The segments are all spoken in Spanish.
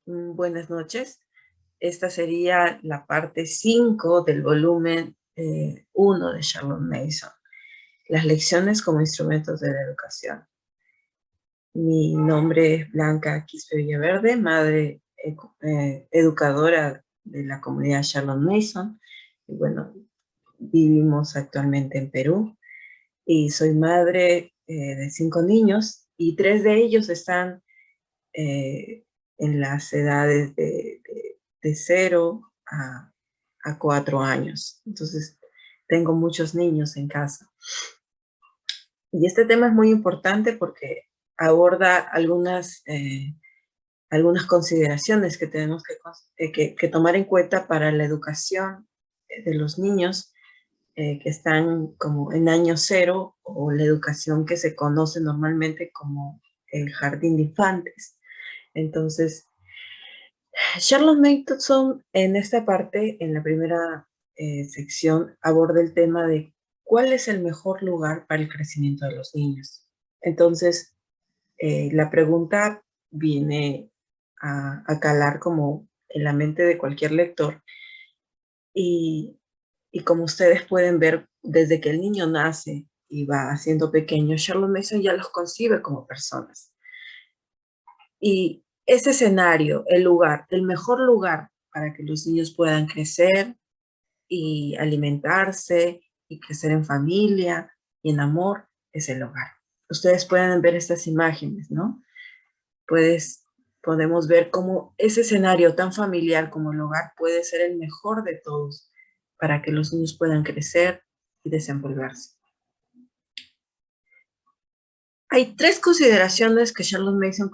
Buenas noches. Esta sería la parte 5 del volumen 1 de Charlotte Mason, las lecciones como instrumentos de la educación. Mi nombre es Blanca Quispe Villaverde, madre educadora de la comunidad Charlotte Mason. Y bueno, vivimos actualmente en Perú y soy madre de 5 niños y 3 de ellos están en las edades de 0 a 4 años. Entonces, tengo muchos niños en casa. Y este tema es muy importante porque aborda algunas consideraciones que tenemos que tomar en cuenta para la educación de los niños que están como en año 0 o la educación que se conoce normalmente como el jardín de infantes. Entonces, Charlotte Mason en esta parte, en la primera sección, aborda el tema de cuál es el mejor lugar para el crecimiento de los niños. Entonces, la pregunta viene a calar como en la mente de cualquier lector y como ustedes pueden ver, desde que el niño nace y va siendo pequeño, Charlotte Mason ya los concibe como personas. Y ese escenario, el lugar, el mejor lugar para que los niños puedan crecer y alimentarse y crecer en familia y en amor, es el hogar. Ustedes pueden ver estas imágenes, ¿no? Podemos ver cómo ese escenario tan familiar como el hogar puede ser el mejor de todos para que los niños puedan crecer y desenvolverse. Hay 3 consideraciones que Charlotte Mason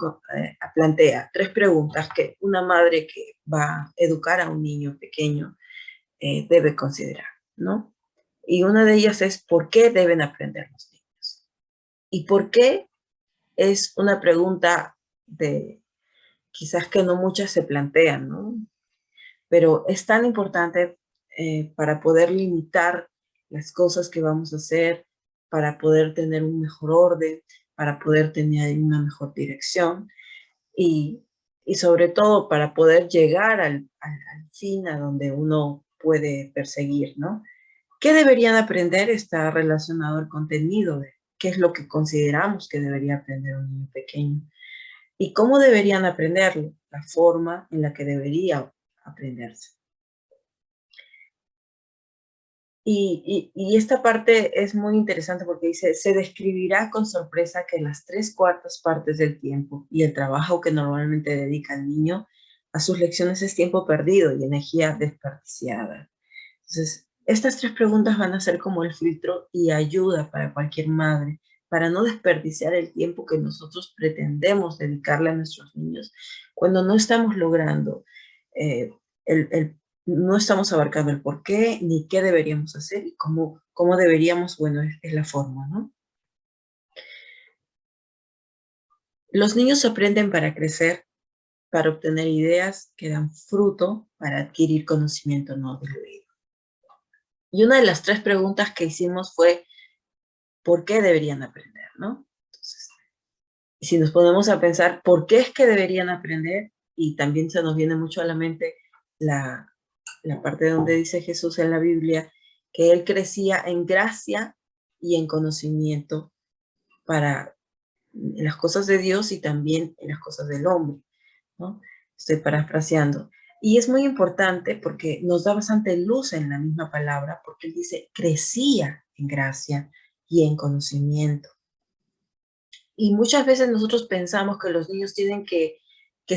plantea, 3 preguntas que una madre que va a educar a un niño pequeño debe considerar, ¿no? Y una de ellas es ¿por qué deben aprender los niños? ¿Y por qué? Es una pregunta de quizás que no muchas se plantean, ¿no? Pero es tan importante para poder limitar las cosas que vamos a hacer, para poder tener un mejor orden, para poder tener una mejor dirección y, y sobre todo para poder llegar al fin a donde uno puede perseguir, ¿no? ¿Qué deberían aprender? Está relacionado al contenido de qué es lo que consideramos que debería aprender un niño pequeño. ¿Y cómo deberían aprenderlo? La forma en la que debería aprenderse. Y esta parte es muy interesante porque dice, se describirá con sorpresa que las 3/4 partes del tiempo y el trabajo que normalmente dedica el niño a sus lecciones es tiempo perdido y energía desperdiciada. Entonces, estas 3 preguntas van a ser como el filtro y ayuda para cualquier madre, para no desperdiciar el tiempo que nosotros pretendemos dedicarle a nuestros niños cuando no estamos logrando eh, no estamos abarcando el por qué, ni qué deberíamos hacer y cómo deberíamos, bueno, es la forma, ¿no? Los niños aprenden para crecer, para obtener ideas que dan fruto, para adquirir conocimiento no diluido. Y una de las 3 preguntas que hicimos fue, ¿por qué deberían aprender, no? Entonces, si nos ponemos a pensar, ¿por qué es que deberían aprender? Y también se nos viene mucho a la mente la parte donde dice Jesús en la Biblia que él crecía en gracia y en conocimiento para las cosas de Dios y también en las cosas del hombre, ¿no? Estoy parafraseando. Y es muy importante porque nos da bastante luz en la misma palabra, porque él dice, crecía en gracia y en conocimiento. Y muchas veces nosotros pensamos que los niños tienen que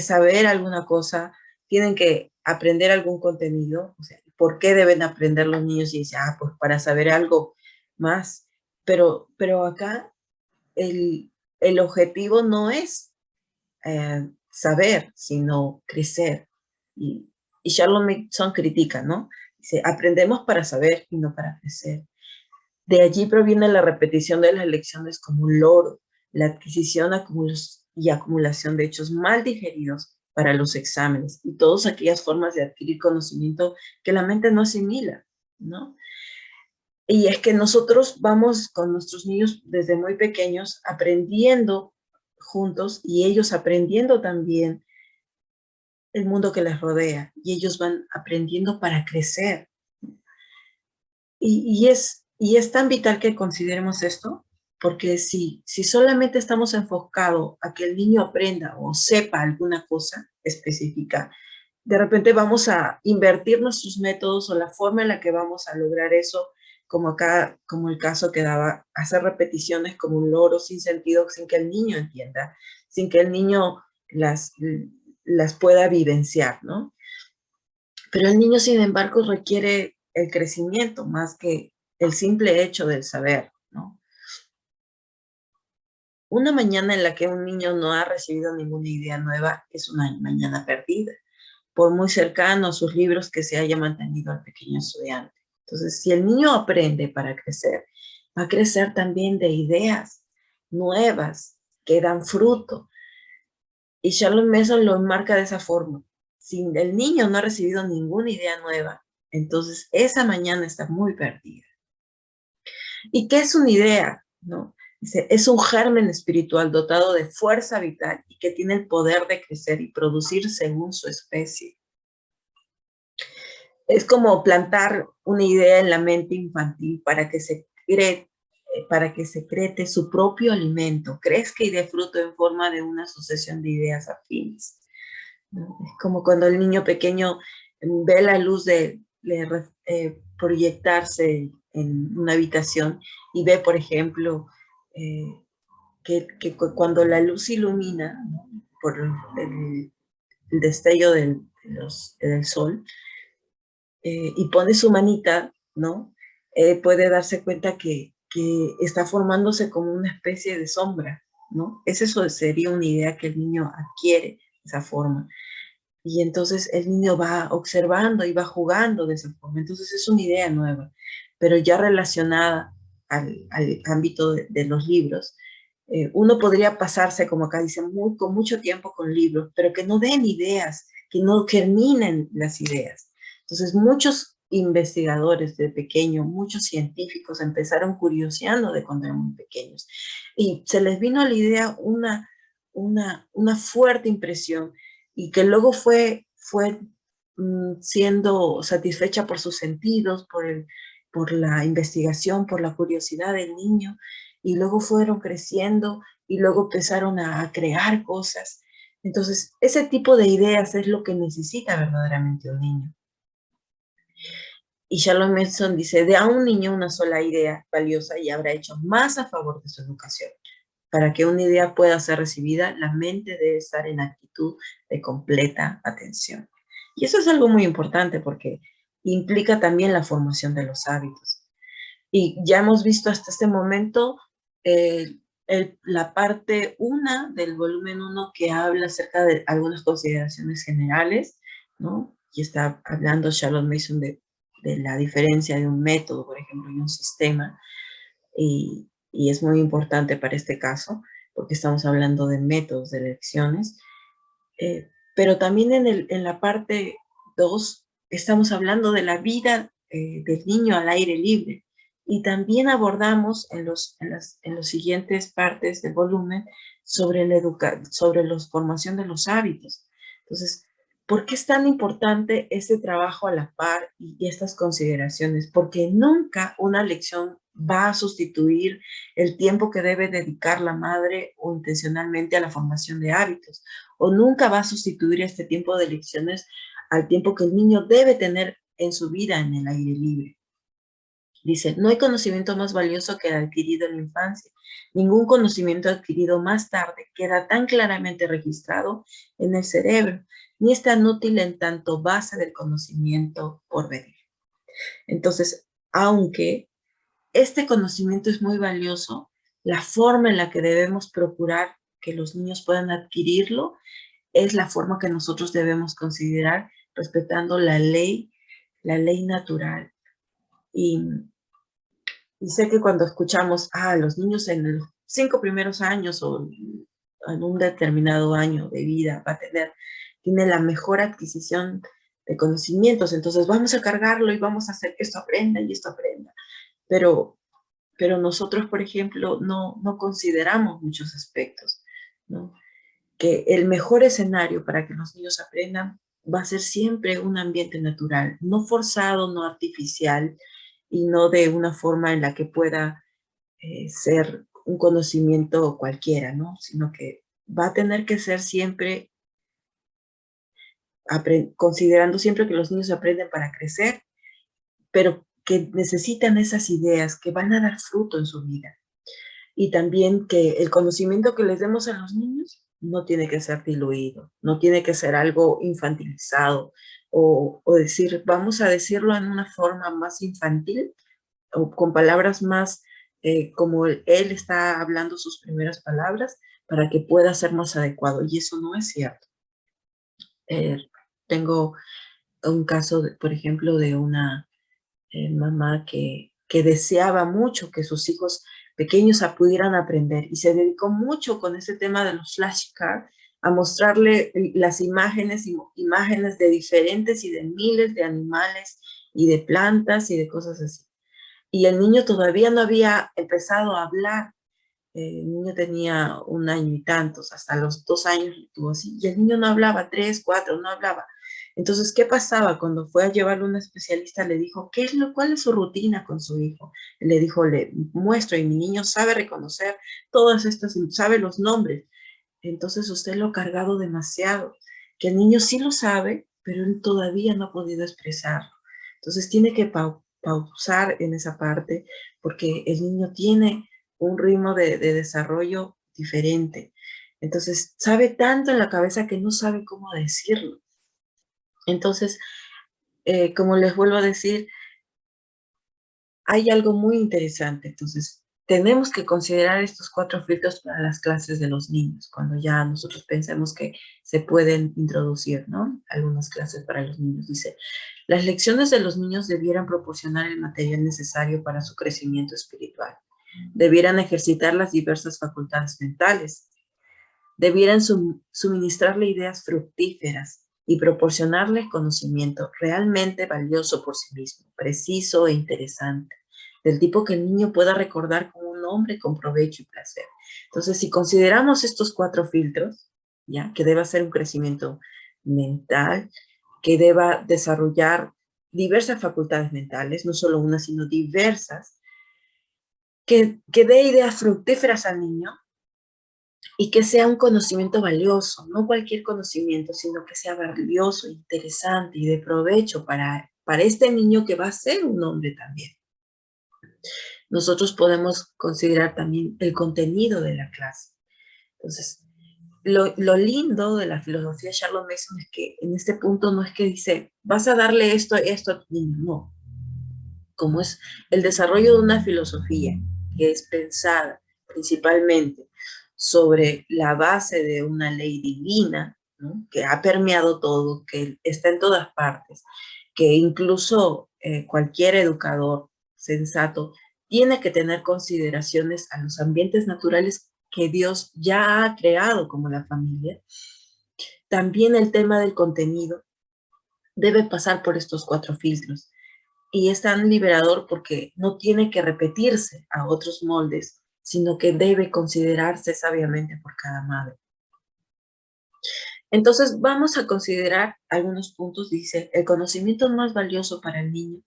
saber alguna cosa, tienen que aprender algún contenido, o sea, ¿por qué deben aprender los niños? Y dice, pues para saber algo más. Pero acá el objetivo no es saber, sino crecer. Y Charlotte Mason critica, ¿no? Dice, aprendemos para saber y no para crecer. De allí proviene la repetición de las lecciones como un loro, la adquisición y acumulación de hechos mal digeridos para los exámenes y todas aquellas formas de adquirir conocimiento que la mente no asimila, ¿no? Y es que nosotros vamos con nuestros niños desde muy pequeños aprendiendo juntos y ellos aprendiendo también el mundo que les rodea y ellos van aprendiendo para crecer. Y es tan vital que consideremos esto, porque si solamente estamos enfocados a que el niño aprenda o sepa alguna cosa específica, de repente vamos a invertir nuestros métodos o la forma en la que vamos a lograr eso, como acá, como el caso que daba, hacer repeticiones como un loro sin sentido, sin que el niño entienda, sin que el niño las pueda vivenciar, ¿no? Pero el niño, sin embargo, requiere el crecimiento más que el simple hecho del saber, ¿no? Una mañana en la que un niño no ha recibido ninguna idea nueva es una mañana perdida, por muy cercano a sus libros que se haya mantenido al pequeño estudiante. Entonces, si el niño aprende para crecer, va a crecer también de ideas nuevas que dan fruto. Y Charlotte Mason lo enmarca de esa forma. Si el niño no ha recibido ninguna idea nueva, entonces esa mañana está muy perdida. ¿Y qué es una idea? ¿No? Dice, es un germen espiritual dotado de fuerza vital y que tiene el poder de crecer y producir según su especie. Es como plantar una idea en la mente infantil para que secrete su propio alimento, crezca y dé fruto en forma de una sucesión de ideas afines, ¿no? Es como cuando el niño pequeño ve la luz proyectarse en una habitación y ve, por ejemplo, eh, que cuando la luz ilumina, ¿no? Por el destello del sol, y pone su manita, ¿no? Puede darse cuenta que está formándose como una especie de sombra, ¿no? Eso sería una idea que el niño adquiere, esa forma. Y entonces el niño va observando y va jugando de esa forma. Entonces es una idea nueva, pero ya relacionada al ámbito de los libros. Uno podría pasarse, como acá dicen, con mucho tiempo con libros, pero que no den ideas, que no germinen las ideas. Entonces muchos investigadores de pequeño, muchos científicos empezaron curioseando de cuando eran muy pequeños y se les vino a la idea una fuerte impresión y que luego fue siendo satisfecha por sus sentidos, por la investigación, por la curiosidad del niño, y luego fueron creciendo y luego empezaron a crear cosas. Entonces, ese tipo de ideas es lo que necesita verdaderamente un niño. Y Charlotte Mason dice, de a un niño una sola idea valiosa y habrá hecho más a favor de su educación. Para que una idea pueda ser recibida, la mente debe estar en actitud de completa atención. Y eso es algo muy importante porque implica también la formación de los hábitos. Y ya hemos visto hasta este momento la parte 1 del volumen 1 que habla acerca de algunas consideraciones generales, ¿no? Y está hablando Charlotte Mason de la diferencia de un método, por ejemplo, y un sistema. Y es muy importante para este caso, porque estamos hablando de métodos de lecciones, pero también en la parte 2 estamos hablando de la vida del niño al aire libre, y también abordamos en los siguientes partes del volumen sobre sobre la formación de los hábitos. Entonces, ¿por qué es tan importante este trabajo a la par y estas consideraciones? Porque nunca una lección va a sustituir el tiempo que debe dedicar la madre o intencionalmente a la formación de hábitos, o nunca va a sustituir este tiempo de lecciones al tiempo que el niño debe tener en su vida en el aire libre. Dice, no hay conocimiento más valioso que el adquirido en la infancia. Ningún conocimiento adquirido más tarde queda tan claramente registrado en el cerebro, ni es tan útil en tanto base del conocimiento por venir. Entonces, aunque este conocimiento es muy valioso, la forma en la que debemos procurar que los niños puedan adquirirlo es la forma que nosotros debemos considerar respetando la ley natural. Y sé que cuando escuchamos, los niños en los 5 primeros años o en un determinado año de vida tiene la mejor adquisición de conocimientos, entonces vamos a cargarlo y vamos a hacer que esto aprenda y esto aprenda. Pero nosotros, por ejemplo, no consideramos muchos aspectos, ¿no? Que el mejor escenario para que los niños aprendan va a ser siempre un ambiente natural, no forzado, no artificial, y no de una forma en la que pueda ser un conocimiento cualquiera, ¿no? Sino que va a tener que ser siempre, considerando siempre que los niños aprenden para crecer, pero que necesitan esas ideas que van a dar fruto en su vida. Y también que el conocimiento que les demos a los niños no tiene que ser diluido, no tiene que ser algo infantilizado o decir, vamos a decirlo en una forma más infantil o con palabras más como él está hablando sus primeras palabras para que pueda ser más adecuado. Y eso no es cierto. Eh, tengo un caso, por ejemplo, de una mamá que deseaba mucho que sus hijos pequeños pudieran aprender y se dedicó mucho con ese tema de los flashcards a mostrarle las imágenes y imágenes de diferentes y de miles de animales y de plantas y de cosas así. Y el niño todavía no había empezado a hablar. El niño tenía 1 año y tantos, hasta los 2 años tuvo así, y el niño no hablaba, 3, 4, no hablaba. Entonces, ¿qué pasaba? Cuando fue a llevarlo a un especialista, le dijo, ¿cuál es su rutina con su hijo? Le dijo, le muestro, y mi niño sabe reconocer todas estas, sabe los nombres. Entonces, usted lo ha cargado demasiado, que el niño sí lo sabe, pero él todavía no ha podido expresarlo. Entonces, tiene que pausar en esa parte, porque el niño tiene un ritmo de desarrollo diferente. Entonces, sabe tanto en la cabeza que no sabe cómo decirlo. Entonces, como les vuelvo a decir, hay algo muy interesante. Entonces, tenemos que considerar estos 4 filtros para las clases de los niños, cuando ya nosotros pensemos que se pueden introducir, ¿no? Algunas clases para los niños. Dice, las lecciones de los niños debieran proporcionar el material necesario para su crecimiento espiritual. Debieran ejercitar las diversas facultades mentales, debieran suministrarle ideas fructíferas y proporcionarle conocimiento realmente valioso por sí mismo, preciso e interesante, del tipo que el niño pueda recordar como un hombre con provecho y placer. Entonces, si consideramos estos 4 filtros, ¿ya? Que deba ser un crecimiento mental, que deba desarrollar diversas facultades mentales, no solo una, sino diversas, que dé ideas fructíferas al niño, y que sea un conocimiento valioso, no cualquier conocimiento, sino que sea valioso, interesante y de provecho para este niño que va a ser un hombre también. Nosotros podemos considerar también el contenido de la clase. Entonces, lo lindo de la filosofía de Charlotte Mason es que en este punto no es que dice, vas a darle esto a tu niño, no. Como es el desarrollo de una filosofía que es pensada principalmente sobre la base de una ley divina, ¿no? Que ha permeado todo, que está en todas partes, que incluso cualquier educador sensato tiene que tener consideraciones a los ambientes naturales que Dios ya ha creado, como la familia. También el tema del contenido debe pasar por estos 4 filtros y es tan liberador porque no tiene que repetirse a otros moldes, sino que debe considerarse sabiamente por cada madre. Entonces, vamos a considerar algunos puntos. Dice, el conocimiento más valioso para el niño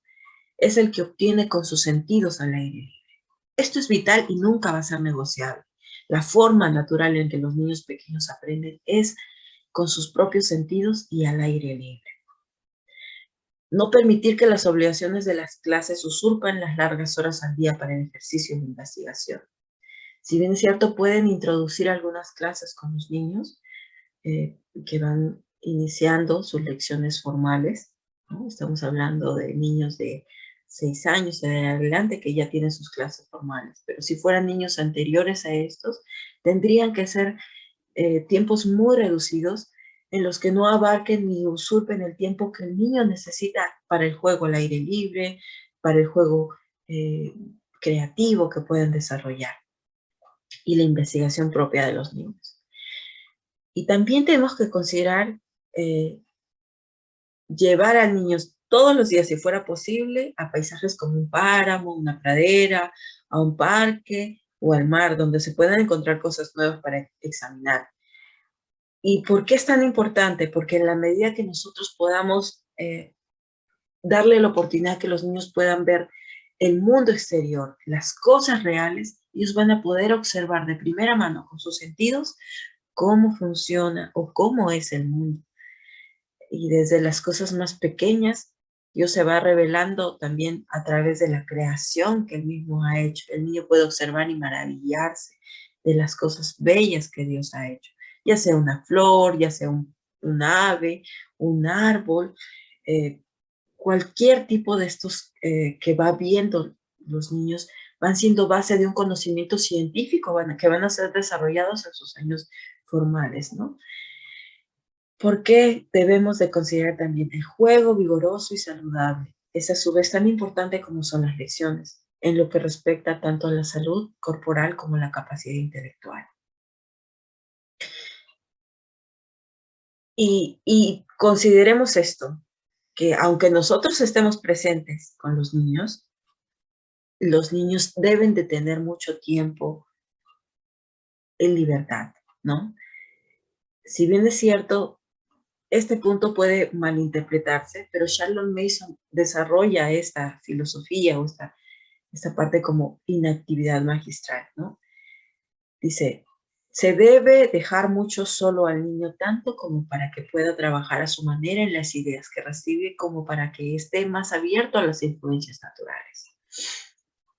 es el que obtiene con sus sentidos al aire libre. Esto es vital y nunca va a ser negociable. La forma natural en que los niños pequeños aprenden es con sus propios sentidos y al aire libre. No permitir que las obligaciones de las clases usurpen las largas horas al día para el ejercicio y la investigación. Si bien es cierto, pueden introducir algunas clases con los niños que van iniciando sus lecciones formales, ¿no? Estamos hablando de niños de 6 años en adelante que ya tienen sus clases formales, pero si fueran niños anteriores a estos, tendrían que ser tiempos muy reducidos en los que no abarquen ni usurpen el tiempo que el niño necesita para el juego al aire libre, para el juego creativo que pueden desarrollar y la investigación propia de los niños. Y también tenemos que considerar llevar a niños todos los días, si fuera posible, a paisajes como un páramo, una pradera, a un parque o al mar, donde se puedan encontrar cosas nuevas para examinar. ¿Y por qué es tan importante? Porque en la medida que nosotros podamos darle la oportunidad que los niños puedan ver el mundo exterior, las cosas reales, ellos van a poder observar de primera mano con sus sentidos cómo funciona o cómo es el mundo. Y desde las cosas más pequeñas, Dios se va revelando también a través de la creación que Él mismo ha hecho. El niño puede observar y maravillarse de las cosas bellas que Dios ha hecho, ya sea una flor, ya sea un ave, un árbol, eh, cualquier tipo de estos que va viendo los niños van siendo base de un conocimiento científico que van a ser desarrollados en sus años formales, ¿no? ¿Por qué debemos de considerar también el juego vigoroso y saludable? Es a su vez tan importante como son las lecciones, en lo que respecta tanto a la salud corporal como a la capacidad intelectual. Y consideremos esto, que aunque nosotros estemos presentes con los niños deben de tener mucho tiempo en libertad, ¿no? Si bien es cierto, este punto puede malinterpretarse, pero Charlotte Mason desarrolla esta filosofía o esta parte como inactividad magistral, ¿no? Dice, se debe dejar mucho solo al niño tanto como para que pueda trabajar a su manera en las ideas que recibe, como para que esté más abierto a las influencias naturales.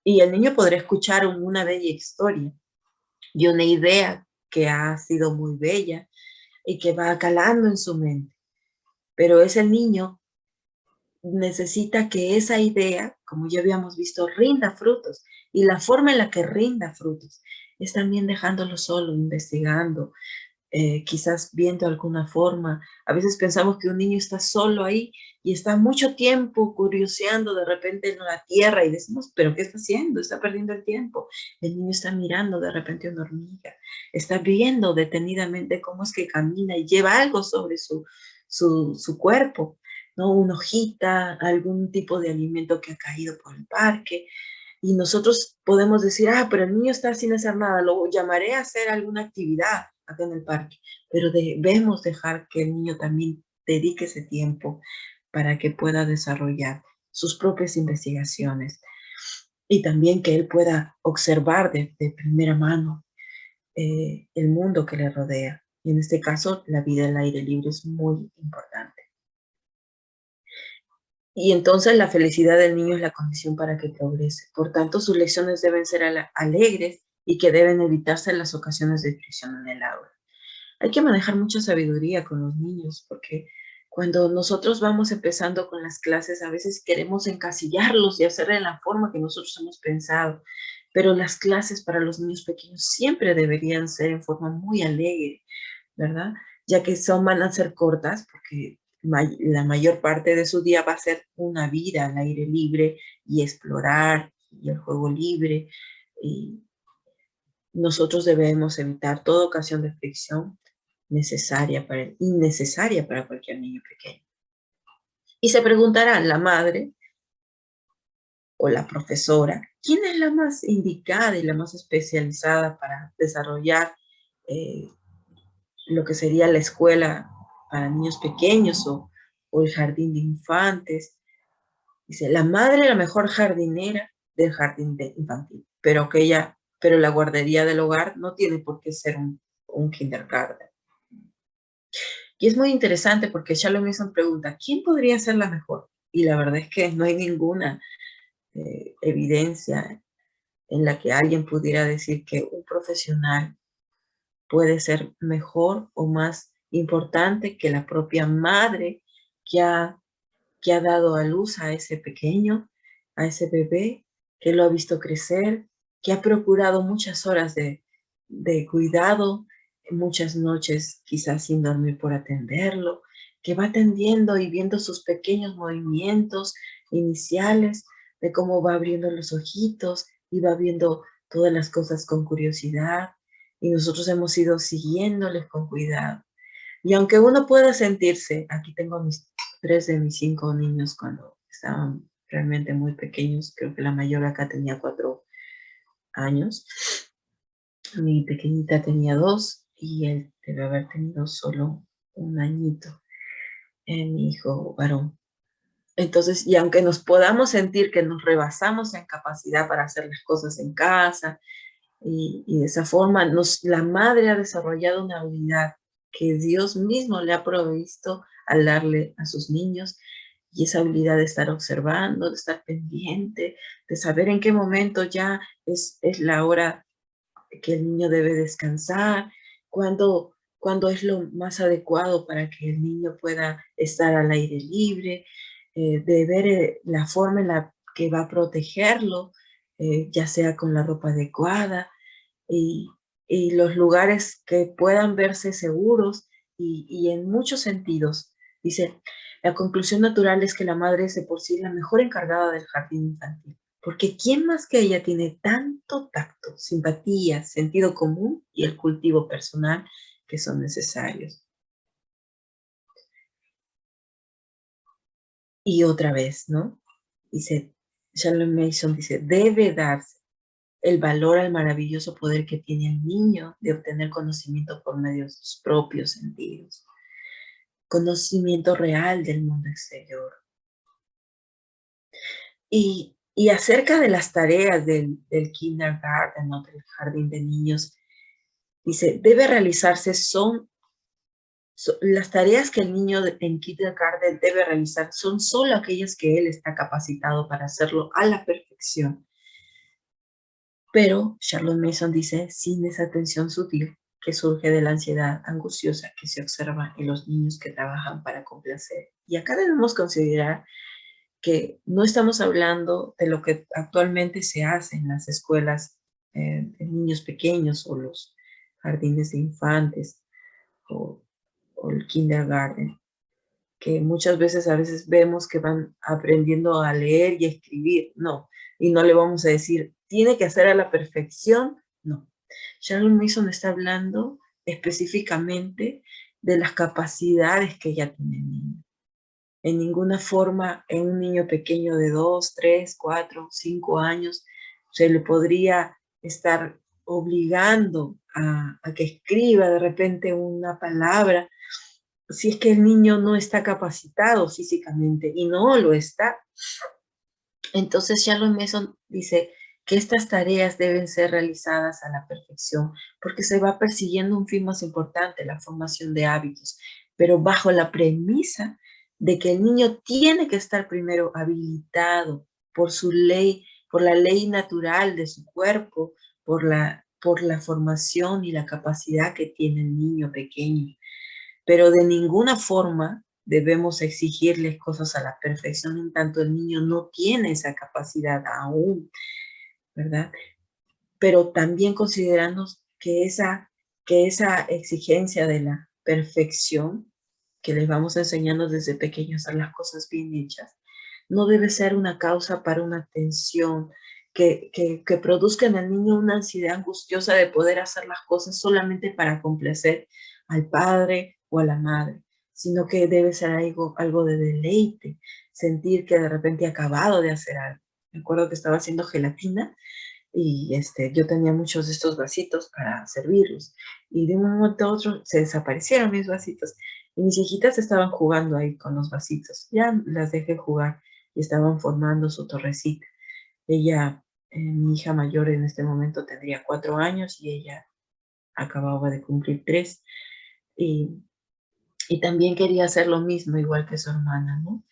Y el niño podrá escuchar una bella historia y una idea que ha sido muy bella y que va calando en su mente. Pero ese niño necesita que esa idea, como ya habíamos visto, rinda frutos. Y la forma en la que rinda frutos es también dejándolo solo, investigando, quizás viendo alguna forma. A veces pensamos que un niño está solo ahí y está mucho tiempo curioseando de repente en la tierra y decimos, pero ¿qué está haciendo? Está perdiendo el tiempo. El niño está mirando de repente una hormiga, está viendo detenidamente cómo es que camina y lleva algo sobre su cuerpo, ¿no? Una hojita, algún tipo de alimento que ha caído por el parque. Y nosotros podemos decir, pero el niño está sin hacer nada, lo llamaré a hacer alguna actividad acá en el parque, pero debemos dejar que el niño también dedique ese tiempo para que pueda desarrollar sus propias investigaciones y también que él pueda observar de primera mano el mundo que le rodea. Y en este caso, la vida al aire libre es muy importante. Y entonces la felicidad del niño es la condición para que progrese. Por tanto, sus lecciones deben ser alegres y que deben evitarse las ocasiones de fricción en el aula. Hay que manejar mucha sabiduría con los niños porque cuando nosotros vamos empezando con las clases, a veces queremos encasillarlos y hacerle de la forma que nosotros hemos pensado. Pero las clases para los niños pequeños siempre deberían ser en forma muy alegre, ¿verdad? Ya que van a ser cortas, porque la mayor parte de su día va a ser una vida al aire libre y explorar y el juego libre. Y nosotros debemos evitar toda ocasión de fricción innecesaria para cualquier niño pequeño. Y se preguntará la madre o la profesora, ¿quién es la más indicada y la más especializada para desarrollar eh, lo que sería la escuela para niños pequeños o el jardín de infantes? Dice, la madre la mejor jardinera del jardín infantil, pero la guardería del hogar no tiene por qué ser un kindergarten. Y es muy interesante porque Charlotte Mason pregunta, ¿quién podría ser la mejor? Y la verdad es que no hay ninguna evidencia en la que alguien pudiera decir que un profesional puede ser mejor o más importante que la propia madre que que ha dado a luz a ese pequeño, a ese bebé, que lo ha visto crecer, que ha procurado muchas horas de cuidado, muchas noches quizás sin dormir por atenderlo, que va atendiendo y viendo sus pequeños movimientos iniciales, de cómo va abriendo los ojitos y va viendo todas las cosas con curiosidad, y nosotros hemos ido siguiéndoles con cuidado. Y aunque uno pueda sentirse, aquí tengo a tres de mis 5 niños cuando estaban realmente muy pequeños, creo que la mayor acá tenía 4 años, mi pequeñita tenía 2, y él debe haber tenido solo un añito, mi hijo varón. Entonces, y aunque nos podamos sentir que nos rebasamos en capacidad para hacer las cosas en casa, y de esa forma la madre ha desarrollado una habilidad que Dios mismo le ha provisto al darle a sus niños, y esa habilidad de estar observando, de estar pendiente, de saber en qué momento ya es la hora que el niño debe descansar, cuándo es lo más adecuado para que el niño pueda estar al aire libre, de ver la forma en la que va a protegerlo, ya sea con la ropa adecuada, y, y los lugares que puedan verse seguros y en muchos sentidos. Dice, la conclusión natural es que la madre es de por sí la mejor encargada del jardín infantil, porque ¿quién más que ella tiene tanto tacto, simpatía, sentido común y el cultivo personal que son necesarios? Y otra vez, ¿no? Dice, Charlotte Mason dice, debe darse el valor al maravilloso poder que tiene el niño de obtener conocimiento por medio de sus propios sentidos, conocimiento real del mundo exterior. Y acerca de las tareas del kindergarten, ¿no? Del jardín de niños, dice, debe realizarse las tareas que el niño en kindergarten debe realizar son solo aquellas que él está capacitado para hacerlo a la perfección. Pero Charlotte Mason dice, sin esa atención sutil que surge de la ansiedad angustiosa que se observa en los niños que trabajan para complacer. Y acá debemos considerar que no estamos hablando de lo que actualmente se hace en las escuelas de niños pequeños o los jardines de infantes o, o el kindergarten, que muchas veces a veces vemos que van aprendiendo a leer y a escribir. No, y no le vamos a decir, tiene que hacer a la perfección. No. Charlotte Mason está hablando específicamente de las capacidades que ya tiene el niño. En ninguna forma en un niño pequeño de 2, 3, 4, 5 años se le podría estar obligando a que escriba de repente una palabra si es que el niño no está capacitado físicamente, y no lo está. Entonces Charlotte Mason dice que estas tareas deben ser realizadas a la perfección, porque se va persiguiendo un fin más importante, la formación de hábitos, pero bajo la premisa de que el niño tiene que estar primero habilitado por su ley, por la ley natural de su cuerpo, por la formación y la capacidad que tiene el niño pequeño. Pero de ninguna forma debemos exigirles cosas a la perfección en tanto el niño no tiene esa capacidad aún, ¿verdad? Pero también considerando que esa exigencia de la perfección, que les vamos enseñando desde pequeños a hacer las cosas bien hechas, no debe ser una causa para una tensión que produzca en el niño una ansiedad angustiosa de poder hacer las cosas solamente para complacer al padre o a la madre, sino que debe ser algo de deleite, sentir que de repente ha acabado de hacer algo. Me acuerdo que estaba haciendo gelatina y yo tenía muchos de estos vasitos para servirlos, y de un momento a otro se desaparecieron mis vasitos, y mis hijitas estaban jugando ahí con los vasitos. Ya las dejé jugar y estaban formando su torrecita. Ella, mi hija mayor en este momento tendría 4 años y ella acababa de cumplir 3, y, y también quería hacer lo mismo igual que su hermana, ¿no?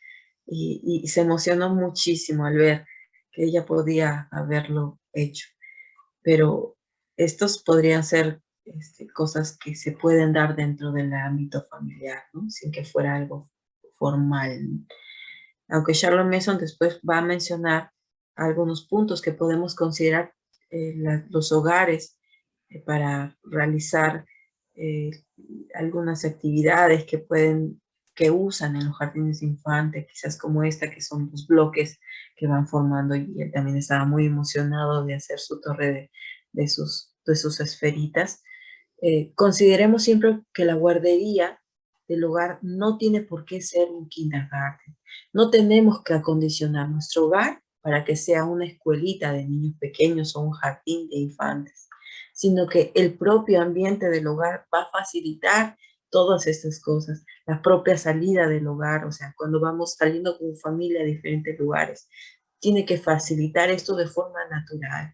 Y se emocionó muchísimo al ver que ella podía haberlo hecho. Pero estos podrían ser cosas que se pueden dar dentro del ámbito familiar, ¿no? Sin que fuera algo formal. Aunque Charlotte Mason después va a mencionar algunos puntos que podemos considerar los hogares para realizar eh, algunas actividades que usan en los jardines de infantes, quizás como esta, que son los bloques que van formando, y él también estaba muy emocionado de hacer su torre de sus esferitas. Consideremos siempre que la guardería del hogar no tiene por qué ser un kindergarten. No tenemos que acondicionar nuestro hogar para que sea una escuelita de niños pequeños o un jardín de infantes, sino que el propio ambiente del hogar va a facilitar todas estas cosas, la propia salida del hogar, o sea, cuando vamos saliendo con familia a diferentes lugares, tiene que facilitar esto de forma natural.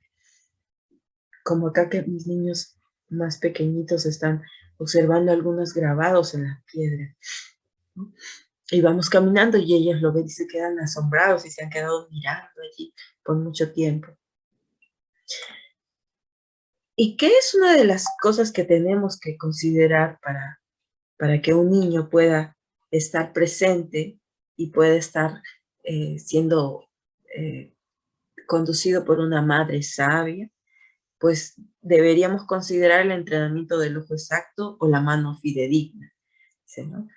Como acá que mis niños más pequeñitos están observando algunos grabados en la piedra, ¿no? Y vamos caminando y ellos lo ven y se quedan asombrados y se han quedado mirando allí por mucho tiempo. ¿Y qué es una de las cosas que tenemos que considerar para que un niño pueda estar presente y pueda estar siendo conducido por una madre sabia? Pues deberíamos considerar el entrenamiento del ojo exacto o la mano fidedigna, ¿sí, no?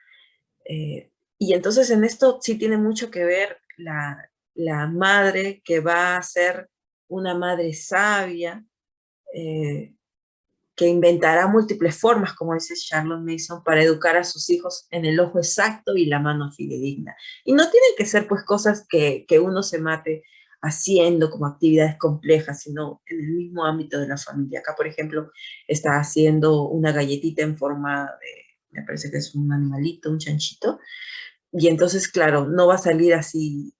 Y entonces en esto sí tiene mucho que ver la madre que va a ser una madre sabia, eh, que inventará múltiples formas, como dice Charlotte Mason, para educar a sus hijos en el ojo exacto y la mano fidedigna. Y no tienen que ser pues cosas que uno se mate haciendo como actividades complejas, sino en el mismo ámbito de la familia. Acá, por ejemplo, está haciendo una galletita en forma de, me parece que es un animalito, un chanchito, y entonces, claro, no va a salir así,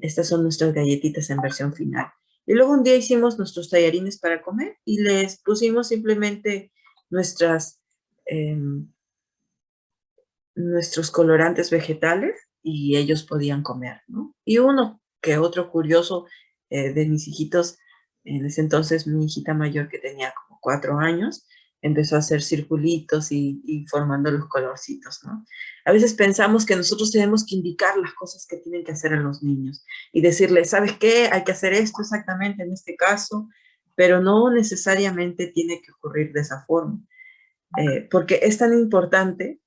estas son nuestras galletitas en versión final. Y luego un día hicimos nuestros tallarines para comer y les pusimos simplemente nuestras, eh, nuestros colorantes vegetales y ellos podían comer, ¿no? Y uno que otro curioso de mis hijitos, en ese entonces mi hijita mayor que tenía como 4 años, empezó a hacer circulitos y formando los colorcitos, ¿no? A veces pensamos que nosotros tenemos que indicar las cosas que tienen que hacer a los niños y decirles, ¿sabes qué? Hay que hacer esto exactamente en este caso, pero no necesariamente tiene que ocurrir de esa forma, porque es tan importante,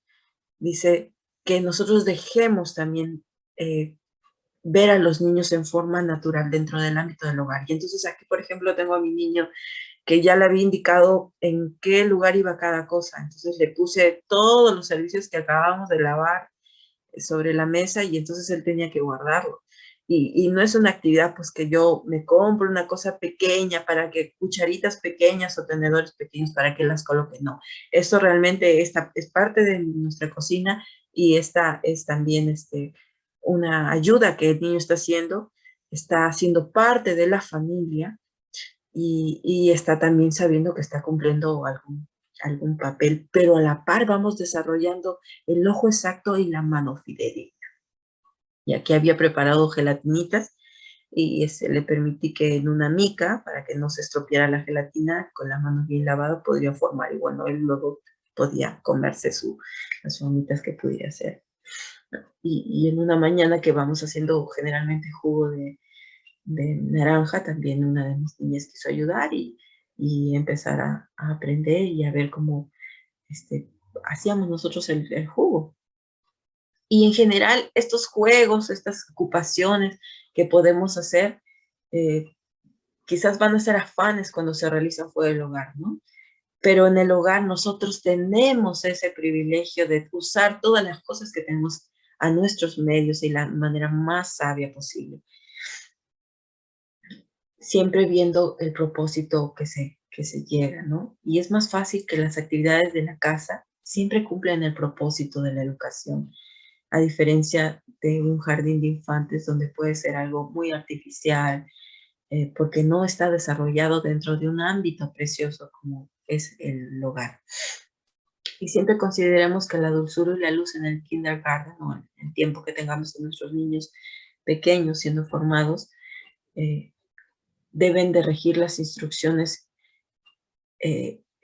dice, que nosotros dejemos también ver a los niños en forma natural dentro del ámbito del hogar. Y entonces aquí, por ejemplo, tengo a mi niño que ya le había indicado en qué lugar iba cada cosa. Entonces le puse todos los servicios que acabamos de lavar sobre la mesa y entonces él tenía que guardarlo. Y no es una actividad pues que yo me compro una cosa pequeña para que cucharitas pequeñas o tenedores pequeños para que las coloque, no. Esto realmente es parte de nuestra cocina y esta es también una ayuda que el niño está haciendo parte de la familia y está también sabiendo que está cumpliendo algún papel, pero a la par vamos desarrollando el ojo exacto y la mano fidedigna. Y aquí había preparado gelatinitas y le permití que en una mica, para que no se estropeara la gelatina, con las manos bien lavadas, podría formar. Y bueno, él luego podía comerse las formitas que pudiera hacer. Y en una mañana que vamos haciendo generalmente jugo de naranja, también una de mis niñas quiso ayudar y empezar a aprender y a ver cómo hacíamos nosotros el jugo. Y en general, estos juegos, estas ocupaciones que podemos hacer, eh, quizás van a ser afanes cuando se realizan fuera del hogar, ¿no? Pero en el hogar nosotros tenemos ese privilegio de usar todas las cosas que tenemos a nuestros medios y la manera más sabia posible. Siempre viendo el propósito que se llega, ¿no? Y es más fácil que las actividades de la casa siempre cumplan el propósito de la educación, a diferencia de un jardín de infantes donde puede ser algo muy artificial, porque no está desarrollado dentro de un ámbito precioso como es el hogar. Y siempre consideremos que la dulzura y la luz en el kindergarten o en el tiempo que tengamos a nuestros niños pequeños siendo formados, deben de regir las instrucciones.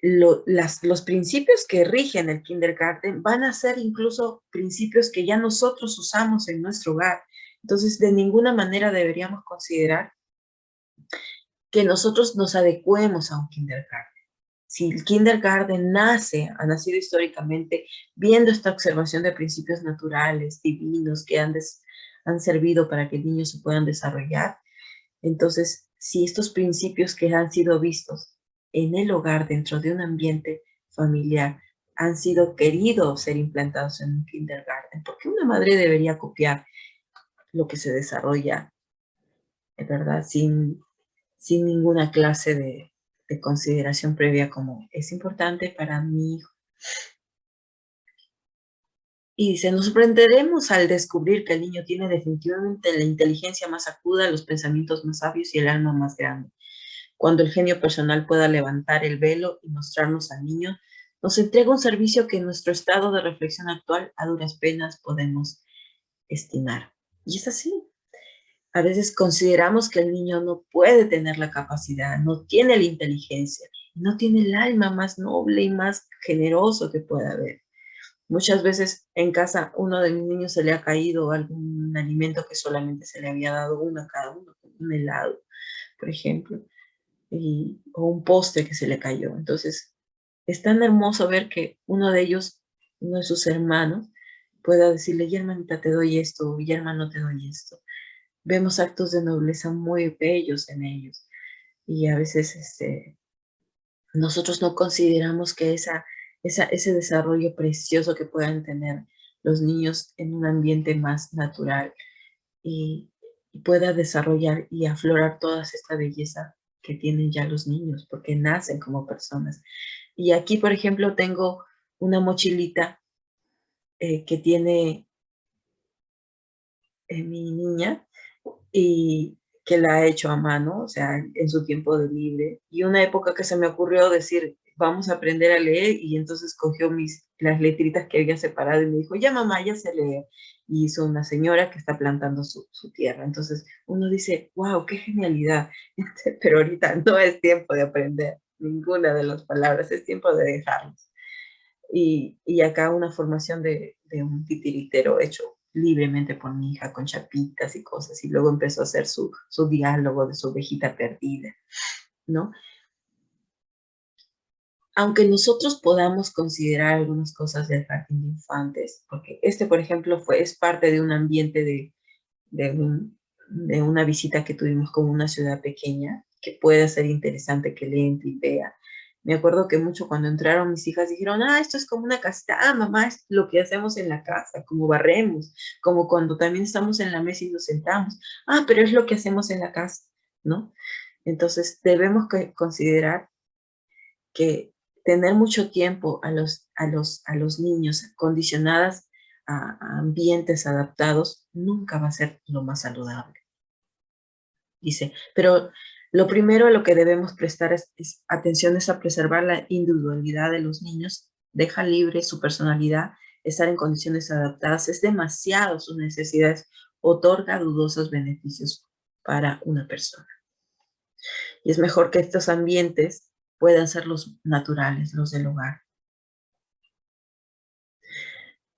Los principios que rigen el kindergarten van a ser incluso principios que ya nosotros usamos en nuestro hogar. Entonces, de ninguna manera deberíamos considerar que nosotros nos adecuemos a un kindergarten. Si el kindergarten ha nacido históricamente viendo esta observación de principios naturales, divinos, que han servido para que niños se puedan desarrollar, entonces, si estos principios que han sido vistos en el hogar, dentro de un ambiente familiar, han sido queridos ser implantados en un kindergarten, porque una madre debería copiar lo que se desarrolla, ¿verdad? Sin ninguna clase de consideración previa como es importante para mi hijo. Y dice, nos sorprenderemos al descubrir que el niño tiene definitivamente la inteligencia más aguda, los pensamientos más sabios y el alma más grande. Cuando el genio personal pueda levantar el velo y mostrarnos al niño, nos entrega un servicio que en nuestro estado de reflexión actual a duras penas podemos estimar. Y es así. A veces consideramos que el niño no puede tener la capacidad, no tiene la inteligencia, no tiene el alma más noble y más generoso que pueda haber. Muchas veces en casa uno de mis niños se le ha caído algún alimento que solamente se le había dado uno a cada uno, como un helado, por ejemplo, o un postre que se le cayó. Entonces, es tan hermoso ver que uno de ellos, uno de sus hermanos, pueda decirle, ya hermanita te doy esto, ya hermano te doy esto. Vemos actos de nobleza muy bellos en ellos y a veces nosotros no consideramos que ese desarrollo precioso que puedan tener los niños en un ambiente más natural y pueda desarrollar y aflorar toda esta belleza que tienen ya los niños, porque nacen como personas. Y aquí, por ejemplo, tengo una mochilita que tiene mi niña y que la ha hecho a mano, o sea, en su tiempo de libre. Y una época que se me ocurrió decir, vamos a aprender a leer, y entonces cogió las letritas que había separado y me dijo, ya mamá, ya sé leer. Y hizo una señora que está plantando su tierra. Entonces uno dice, wow, qué genialidad. Pero ahorita no es tiempo de aprender ninguna de las palabras, es tiempo de dejarlos. Y acá una formación de un titiritero hecho libremente por mi hija con chapitas y cosas, y luego empezó a hacer su diálogo de su ovejita perdida, ¿no? Aunque nosotros podamos considerar algunas cosas del jardín de infantes, porque por ejemplo, es parte de un ambiente de, de una visita que tuvimos con una ciudad pequeña, que puede ser interesante que le entre y vea. Me acuerdo que mucho cuando entraron mis hijas dijeron, esto es como una casita, mamá, es lo que hacemos en la casa, como barremos, como cuando también estamos en la mesa y nos sentamos. Pero es lo que hacemos en la casa, ¿no? Entonces debemos considerar que tener mucho tiempo a los niños condicionadas a ambientes adaptados nunca va a ser lo más saludable. Dice, pero lo primero a lo que debemos prestar atención es a preservar la individualidad de los niños, deja libre su personalidad, estar en condiciones adaptadas, es demasiado sus necesidades, otorga dudosos beneficios para una persona. Y es mejor que estos ambientes puedan ser los naturales, los del hogar.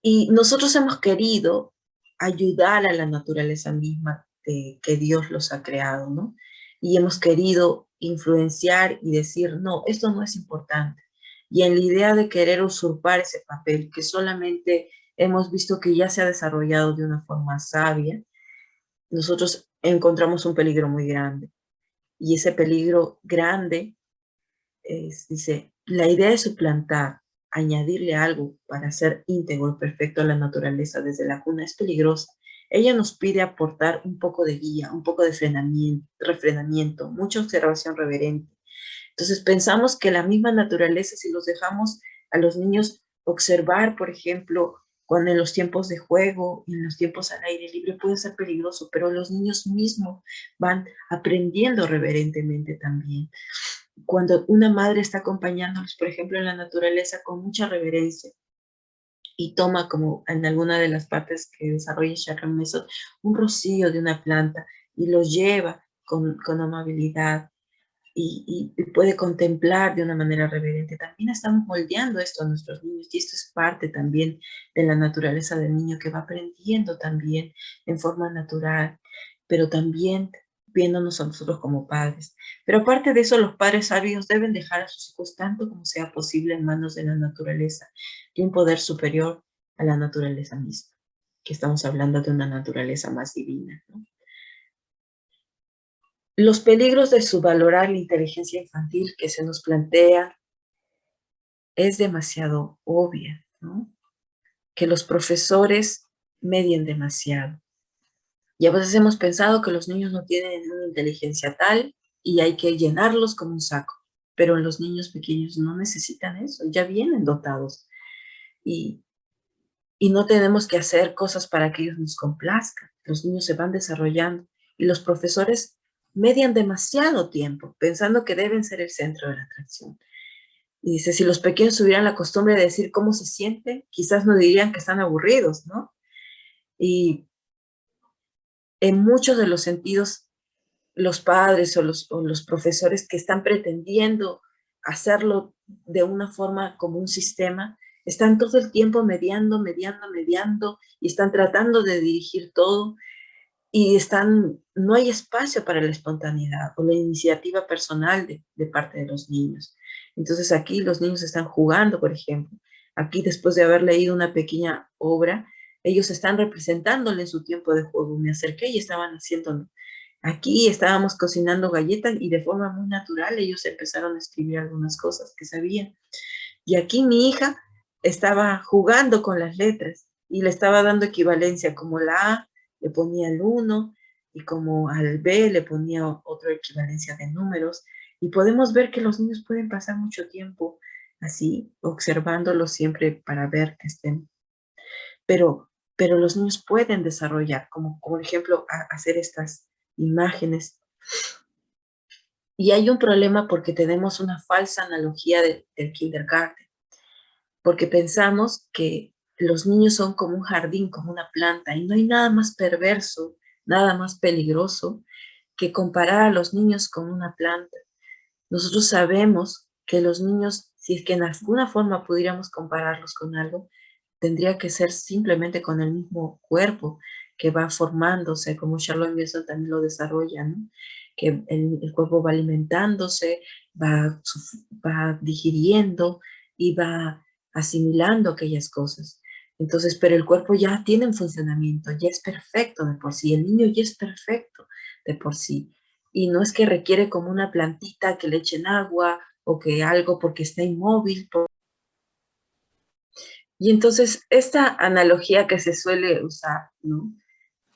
Y nosotros hemos querido ayudar a la naturaleza misma que Dios los ha creado, ¿no? Y hemos querido influenciar y decir, no, esto no es importante. Y en la idea de querer usurpar ese papel que solamente hemos visto que ya se ha desarrollado de una forma sabia, nosotros encontramos un peligro muy grande. Y ese peligro grande dice, la idea de suplantar, añadirle algo para ser íntegro, perfecto a la naturaleza desde la cuna es peligrosa. Ella nos pide aportar un poco de guía, un poco de refrenamiento, mucha observación reverente. Entonces pensamos que la misma naturaleza, si los dejamos a los niños observar, por ejemplo, cuando en los tiempos de juego, en los tiempos al aire libre, puede ser peligroso, pero los niños mismos van aprendiendo reverentemente también. Cuando una madre está acompañándolos, por ejemplo, en la naturaleza con mucha reverencia y toma como en alguna de las partes que desarrolla Chakram Method, un rocío de una planta y lo lleva con amabilidad y puede contemplar de una manera reverente. También estamos moldeando esto a nuestros niños y esto es parte también de la naturaleza del niño que va aprendiendo también en forma natural, pero también viéndonos a nosotros como padres. Pero aparte de eso, los padres sabios deben dejar a sus hijos tanto como sea posible en manos de la naturaleza, de un poder superior a la naturaleza misma, que estamos hablando de una naturaleza más divina, ¿no? Los peligros de subvalorar la inteligencia infantil que se nos plantea es demasiado obvia, ¿no? Que los profesores medien demasiado. Y a veces hemos pensado que los niños no tienen una inteligencia tal y hay que llenarlos como un saco. pero los niños pequeños no necesitan eso, ya vienen dotados. Y, y no tenemos que hacer cosas para que ellos nos complazcan. Los niños se van desarrollando y los profesores median demasiado tiempo pensando que deben ser el centro de la atracción. Y dice, si los pequeños tuvieran la costumbre de decir cómo se sienten, quizás no dirían que están aburridos, ¿no? Y en muchos de los sentidos, los padres o los profesores que están pretendiendo hacerlo de una forma como un sistema, están todo el tiempo mediando, y están tratando de dirigir todo, y no hay espacio para la espontaneidad o la iniciativa personal de parte de los niños. Entonces aquí los niños están jugando, por ejemplo. Aquí, después de haber leído una pequeña obra, ellos están representándole en su tiempo de juego. Me acerqué y estaban haciéndolo. Aquí estábamos cocinando galletas y de forma muy natural ellos empezaron a escribir algunas cosas que sabían. Y aquí mi hija estaba jugando con las letras y le estaba dando equivalencia, como la A le ponía el 1 y como al B le ponía otra equivalencia de números. Y podemos ver que los niños pueden pasar mucho tiempo así, observándolos siempre para ver que estén. Pero los niños pueden desarrollar, como por ejemplo, hacer estas imágenes. Y hay un problema porque tenemos una falsa analogía del kindergarten, porque pensamos que los niños son como un jardín, como una planta, y no hay nada más perverso, nada más peligroso que comparar a los niños con una planta. Nosotros sabemos que los niños, si es que en alguna forma pudiéramos compararlos con algo, tendría que ser simplemente con el mismo cuerpo que va formándose, como Charlotte Mason también lo desarrolla, ¿no? Que el cuerpo va alimentándose, va digiriendo y va asimilando aquellas cosas. Entonces, pero el cuerpo ya tiene un funcionamiento, ya es perfecto de por sí, el niño ya es perfecto de por sí. Y no es que requiere como una plantita que le echen agua o que algo porque está inmóvil. Y entonces esta analogía que se suele usar, ¿no?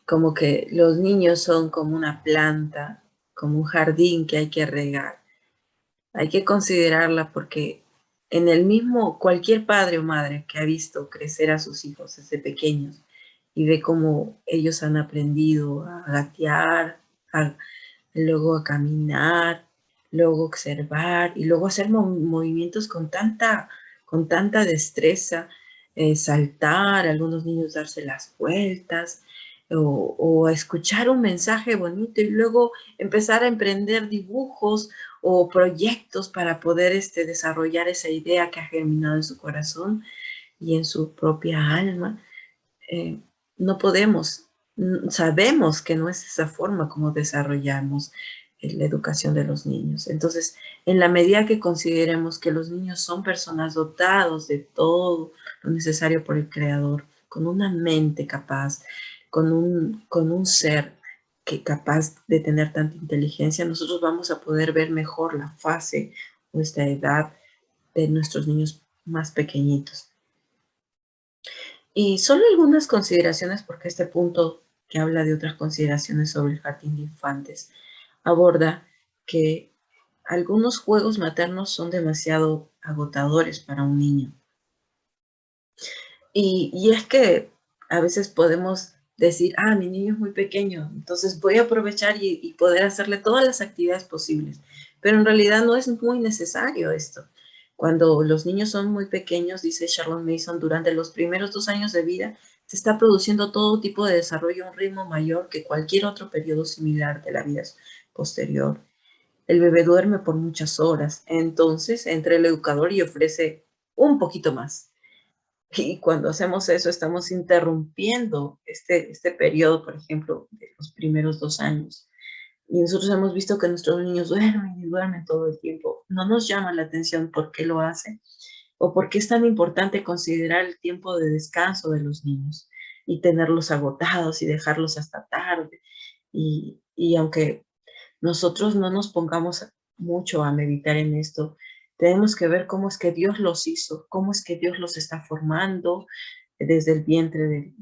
Como que los niños son como una planta, como un jardín que hay que regar. Hay que considerarla porque en el mismo, cualquier padre o madre que ha visto crecer a sus hijos desde pequeños y ve cómo ellos han aprendido a gatear, luego a caminar, luego observar y luego hacer movimientos con tanta destreza, saltar, algunos niños darse las vueltas o a escuchar un mensaje bonito y luego empezar a emprender dibujos o proyectos para poder desarrollar esa idea que ha germinado en su corazón y en su propia alma. eh, no podemos, sabemos que no es esa forma como desarrollamos la educación de los niños. Entonces, en la medida que consideremos que los niños son personas dotados de todo lo necesario por el Creador, con una mente capaz, con un ser capaz de tener tanta inteligencia, nosotros vamos a poder ver mejor la fase o esta edad de nuestros niños más pequeñitos. Y solo algunas consideraciones, porque este punto que habla de otras consideraciones sobre el jardín de infantes aborda que algunos juegos maternos son demasiado agotadores para un niño. Y es que a veces podemos decir, mi niño es muy pequeño, entonces voy a aprovechar y poder hacerle todas las actividades posibles. Pero en realidad no es muy necesario esto. Cuando los niños son muy pequeños, dice Charlotte Mason, durante los primeros 2 años de vida se está produciendo todo tipo de desarrollo a un ritmo mayor que cualquier otro periodo similar de la vida posterior. El bebé duerme por muchas horas, entonces entra el educador y ofrece un poquito más. Y cuando hacemos eso, estamos interrumpiendo este periodo, por ejemplo, de los primeros 2 años. Y nosotros hemos visto que nuestros niños duermen y duermen todo el tiempo. No nos llama la atención por qué lo hacen o por qué es tan importante considerar el tiempo de descanso de los niños y tenerlos agotados y dejarlos hasta tarde. Y aunque nosotros no nos pongamos mucho a meditar en esto, tenemos que ver cómo es que Dios los hizo, cómo es que Dios los está formando desde el vientre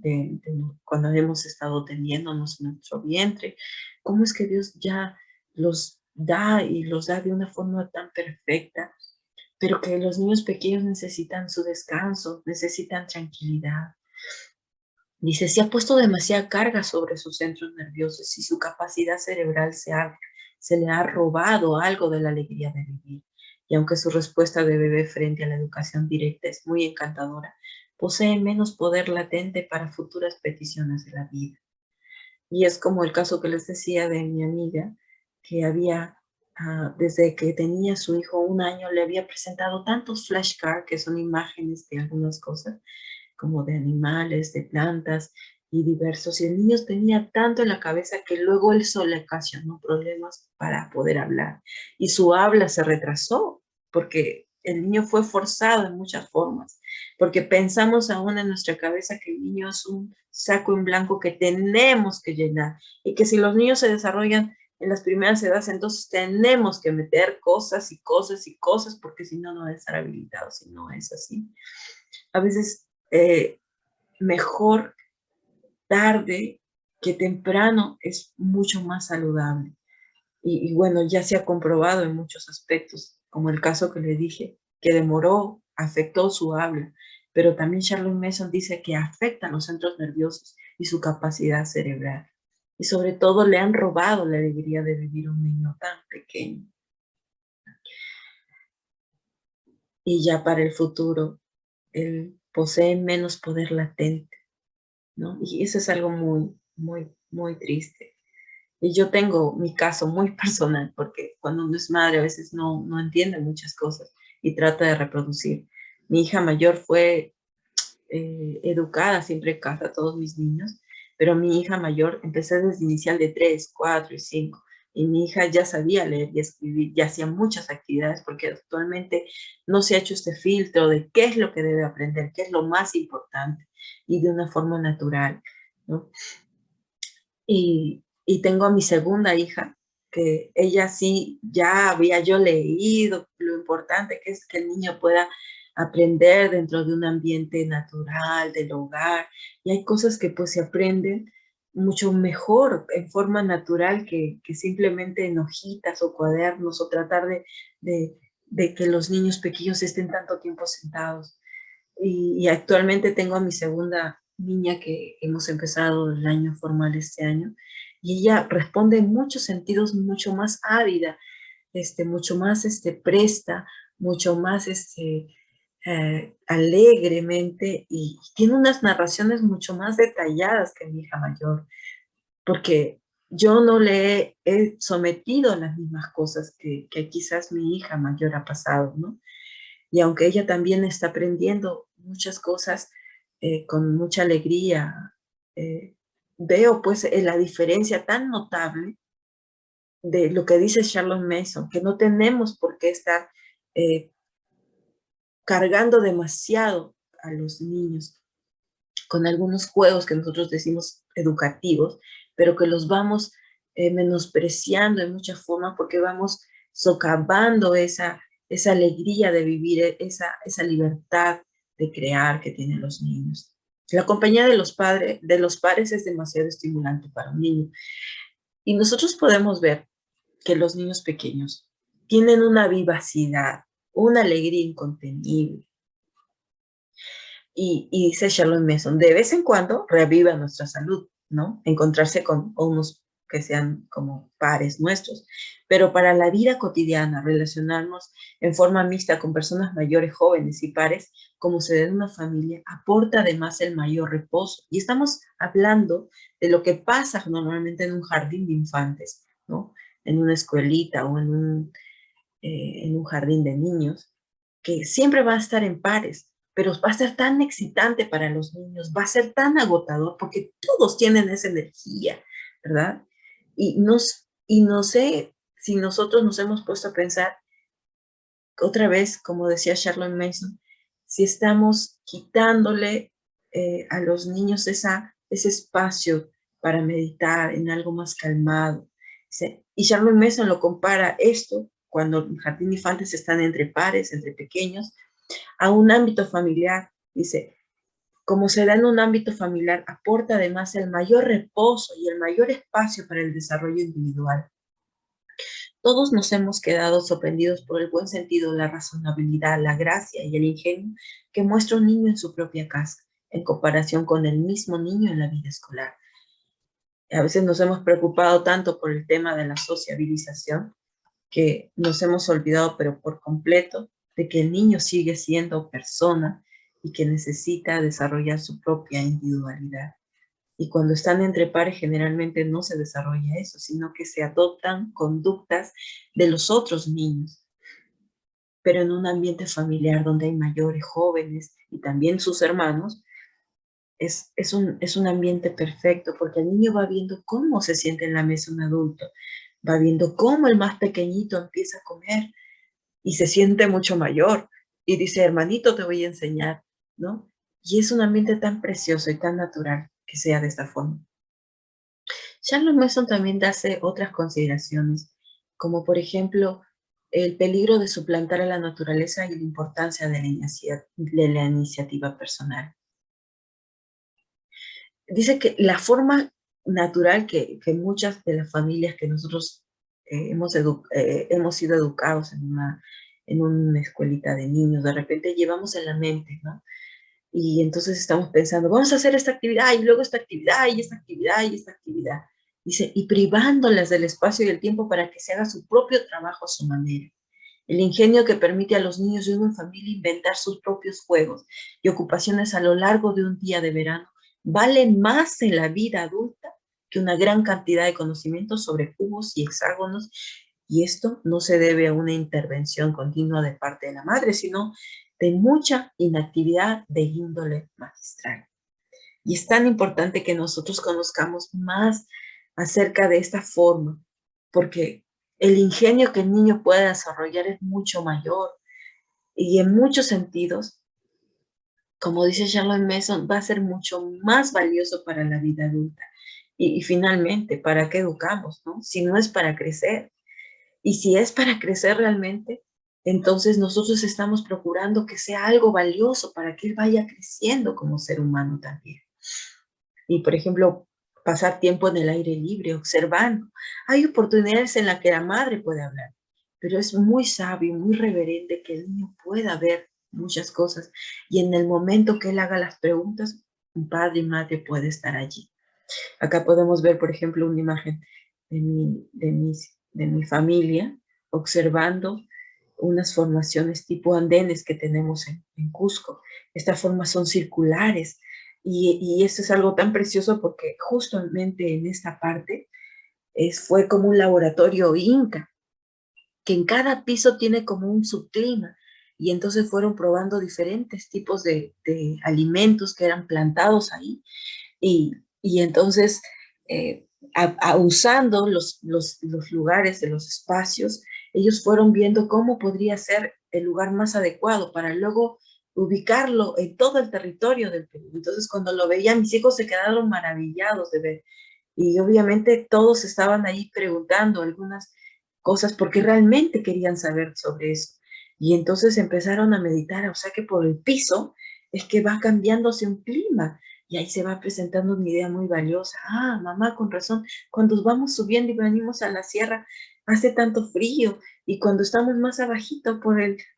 cuando hemos estado teniéndonos en nuestro vientre, cómo es que Dios ya los da y los da de una forma tan perfecta, pero que los niños pequeños necesitan su descanso, necesitan tranquilidad. Dice, se ha puesto demasiada carga sobre sus centros nerviosos y su capacidad cerebral se le ha robado algo de la alegría de vivir. Y aunque su respuesta de bebé frente a la educación directa es muy encantadora, posee menos poder latente para futuras peticiones de la vida. Y es como el caso que les decía de mi amiga, que desde que tenía su hijo 1 año, le había presentado tantos flashcards, que son imágenes de algunas cosas, como de animales, de plantas y diversos. Y el niño tenía tanto en la cabeza que luego eso le ocasionó problemas para poder hablar. Y su habla se retrasó porque el niño fue forzado en muchas formas. Porque pensamos aún en nuestra cabeza que el niño es un saco en blanco que tenemos que llenar. Y que si los niños se desarrollan en las primeras edades, entonces tenemos que meter cosas y cosas y cosas, porque si no, no va a estar habilitado, si no es así. A veces mejor tarde que temprano es mucho más saludable. Y bueno, ya se ha comprobado en muchos aspectos, como el caso que le dije, que demoró, afectó su habla, pero también Charlotte Mason dice que afecta los centros nerviosos y su capacidad cerebral. Y sobre todo le han robado la alegría de vivir un niño tan pequeño. Y ya para el futuro, él posee menos poder latente, ¿no? Y eso es algo muy, muy, muy triste. Y yo tengo mi caso muy personal, porque cuando uno es madre a veces no entiende muchas cosas y trata de reproducir. Mi hija mayor fue educada siempre en casa, todos mis niños, pero mi hija mayor empecé desde inicial de 3, 4 y 5. Y mi hija ya sabía leer y escribir, ya hacía muchas actividades, porque actualmente no se ha hecho este filtro de qué es lo que debe aprender, qué es lo más importante, y de una forma natural, ¿no? Y tengo a mi segunda hija, que ella sí ya había yo leído lo importante que es que el niño pueda aprender dentro de un ambiente natural, del hogar, y hay cosas que pues se aprenden mucho mejor en forma natural que simplemente en hojitas o cuadernos, o tratar de, de que los niños pequeños estén tanto tiempo sentados. Y actualmente tengo a mi segunda niña, que hemos empezado el año formal este año, y ella responde en muchos sentidos mucho más ávida, mucho más presta, mucho más alegremente, y tiene unas narraciones mucho más detalladas que mi hija mayor, porque yo no le he sometido a las mismas cosas que quizás mi hija mayor ha pasado, ¿no? Y aunque ella también está aprendiendo muchas cosas con mucha alegría, veo pues la diferencia tan notable de lo que dice Charlotte Mason, que no tenemos por qué estar eh, cargando demasiado a los niños con algunos juegos que nosotros decimos educativos, pero que los vamos menospreciando en muchas formas, porque vamos socavando esa alegría de vivir, esa libertad de crear que tienen los niños. La compañía de los pares es demasiado estimulante para un niño. Y nosotros podemos ver que los niños pequeños tienen una vivacidad, una alegría incontenible. Y dice Charlotte Mason, de vez en cuando reaviva nuestra salud, ¿no? Encontrarse con unos que sean como pares nuestros. Pero para la vida cotidiana, relacionarnos en forma mixta con personas mayores, jóvenes y pares, como se da en una familia, aporta además el mayor reposo. Y estamos hablando de lo que pasa normalmente en un jardín de infantes, ¿no? En una escuelita o en un jardín de niños, que siempre va a estar en pares, pero va a ser tan excitante para los niños, va a ser tan agotador, porque todos tienen esa energía, ¿verdad? Y no sé si nosotros nos hemos puesto a pensar, otra vez, como decía Charlotte Mason, si estamos quitándole a los niños ese espacio para meditar en algo más calmado. Y Charlotte Mason lo compara esto, cuando el jardín de infantes están entre pares, entre pequeños, a un ámbito familiar. Dice, como se da en un ámbito familiar, aporta además el mayor reposo y el mayor espacio para el desarrollo individual. Todos nos hemos quedado sorprendidos por el buen sentido, la razonabilidad, la gracia y el ingenio que muestra un niño en su propia casa, en comparación con el mismo niño en la vida escolar. A veces nos hemos preocupado tanto por el tema de la sociabilización que nos hemos olvidado, pero por completo, de que el niño sigue siendo persona y que necesita desarrollar su propia individualidad. Y cuando están entre pares generalmente no se desarrolla eso, sino que se adoptan conductas de los otros niños. Pero en un ambiente familiar donde hay mayores, jóvenes y también sus hermanos, es un ambiente perfecto porque el niño va viendo cómo se siente en la mesa un adulto, va viendo cómo el más pequeñito empieza a comer y se siente mucho mayor y dice, hermanito, te voy a enseñar, ¿no? Y es un ambiente tan precioso y tan natural que sea de esta forma. Charles Manson también hace otras consideraciones, como por ejemplo el peligro de suplantar a la naturaleza y la importancia de la iniciativa personal. Dice que la forma natural que muchas de las familias que nosotros hemos sido educados en una escuelita de niños, de repente llevamos en la mente, ¿no? Y entonces estamos pensando, vamos a hacer esta actividad y luego esta actividad y esta actividad y esta actividad. Dice, y privándolas del espacio y el tiempo para que se haga su propio trabajo a su manera. El ingenio que permite a los niños de una familia inventar sus propios juegos y ocupaciones a lo largo de un día de verano vale más en la vida adulta que una gran cantidad de conocimientos sobre cubos y hexágonos. Y esto no se debe a una intervención continua de parte de la madre, sino de mucha inactividad de índole magistral. Y es tan importante que nosotros conozcamos más acerca de esta forma, porque el ingenio que el niño puede desarrollar es mucho mayor y en muchos sentidos, como dice Charlotte Mason, va a ser mucho más valioso para la vida adulta. Y finalmente, ¿para qué educamos, no? Si no es para crecer. Y si es para crecer realmente, entonces nosotros estamos procurando que sea algo valioso para que él vaya creciendo como ser humano también. Y, por ejemplo, pasar tiempo en el aire libre, observando. Hay oportunidades en las que la madre puede hablar, pero es muy sabio, muy reverente que el niño pueda ver muchas cosas y en el momento que él haga las preguntas, un padre y madre puede estar allí. Acá podemos ver, por ejemplo, una imagen de mi familia observando unas formaciones tipo andenes que tenemos en Cusco. Estas formas son circulares y eso es algo tan precioso porque justamente en esta parte fue como un laboratorio inca, que en cada piso tiene como un subclima y entonces fueron probando diferentes tipos de alimentos que eran plantados ahí y entonces, usando los lugares de los espacios, ellos fueron viendo cómo podría ser el lugar más adecuado para luego ubicarlo en todo el territorio del Perú. Entonces, cuando lo veían, mis hijos se quedaron maravillados de ver. Y obviamente todos estaban ahí preguntando algunas cosas porque realmente querían saber sobre eso. Y entonces empezaron a meditar, o sea que por el piso es que va cambiándose un clima y ahí se va presentando una idea muy valiosa. Ah, mamá, con razón, cuando vamos subiendo y venimos a la sierra, hace tanto frío, y cuando estamos más abajito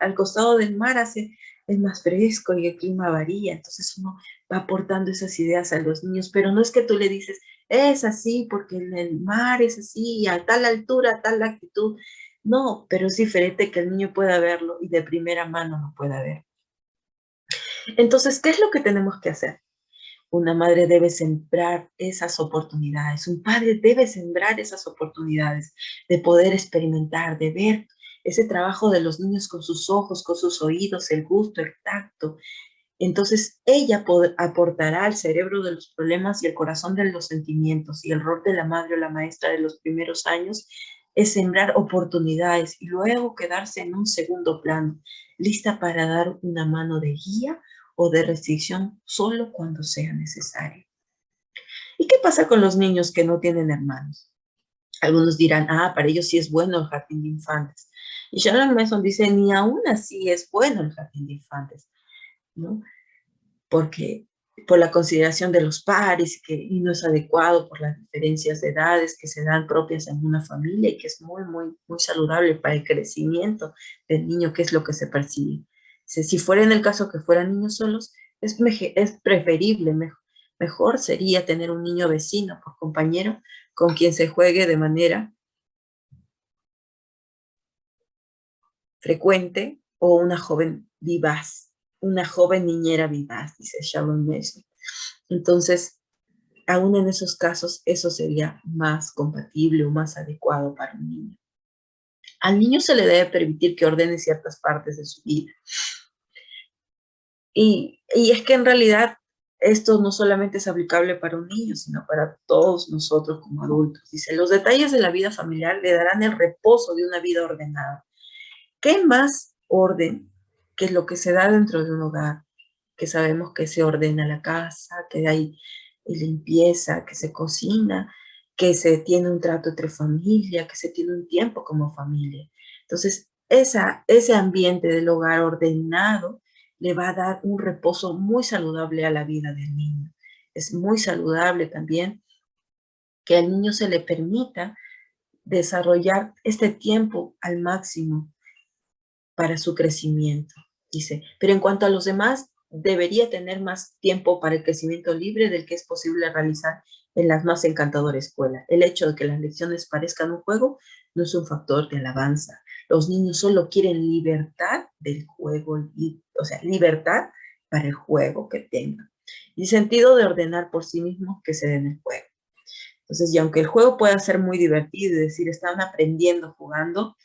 al costado del mar, es más fresco y el clima varía. Entonces uno va aportando esas ideas a los niños, pero no es que tú le dices, es así porque en el mar es así, a tal altura, a tal latitud. No, pero es diferente que el niño pueda verlo y de primera mano lo pueda ver. Entonces, ¿qué es lo que tenemos que hacer? Una madre debe sembrar esas oportunidades, un padre debe sembrar esas oportunidades de poder experimentar, de ver ese trabajo de los niños con sus ojos, con sus oídos, el gusto, el tacto. Entonces ella aportará al cerebro de los problemas y el corazón de los sentimientos, y el rol de la madre o la maestra de los primeros años es sembrar oportunidades y luego quedarse en un segundo plano, lista para dar una mano de guía o de restricción solo cuando sea necesario. ¿Y qué pasa con los niños que no tienen hermanos? Algunos dirán, ah, para ellos sí es bueno el jardín de infantes. Y Sharon Mason dice, ni aún así es bueno el jardín de infantes, ¿no? Porque por la consideración de los pares, y no es adecuado por las diferencias de edades que se dan propias en una familia y que es muy, muy, muy saludable para el crecimiento del niño, que es lo que se percibe. Si fuera en el caso que fueran niños solos, es preferible, mejor sería tener un niño vecino por compañero con quien se juegue de manera frecuente, o una joven vivaz, una joven niñera vivaz, dice Sharon Mason. Entonces, aún en esos casos, eso sería más compatible o más adecuado para un niño. Al niño se le debe permitir que ordene ciertas partes de su vida. Y es que en realidad esto no solamente es aplicable para un niño, sino para todos nosotros como adultos. Dice, los detalles de la vida familiar le darán el reposo de una vida ordenada. ¿Qué más orden que es lo que se da dentro de un hogar? Que sabemos que se ordena la casa, que hay limpieza, que se cocina, que se tiene un trato entre familia, que se tiene un tiempo como familia. Entonces, ese ambiente del hogar ordenado le va a dar un reposo muy saludable a la vida del niño. Es muy saludable también que al niño se le permita desarrollar este tiempo al máximo para su crecimiento, dice. Pero en cuanto a los demás, debería tener más tiempo para el crecimiento libre del que es posible realizar en las más encantadoras escuelas. El hecho de que las lecciones parezcan un juego no es un factor de alabanza. Los niños solo quieren libertad del juego, o sea, libertad para el juego que tengan. Y sentido de ordenar por sí mismos que se den el juego. Entonces, y aunque el juego pueda ser muy divertido y decir, están aprendiendo jugando,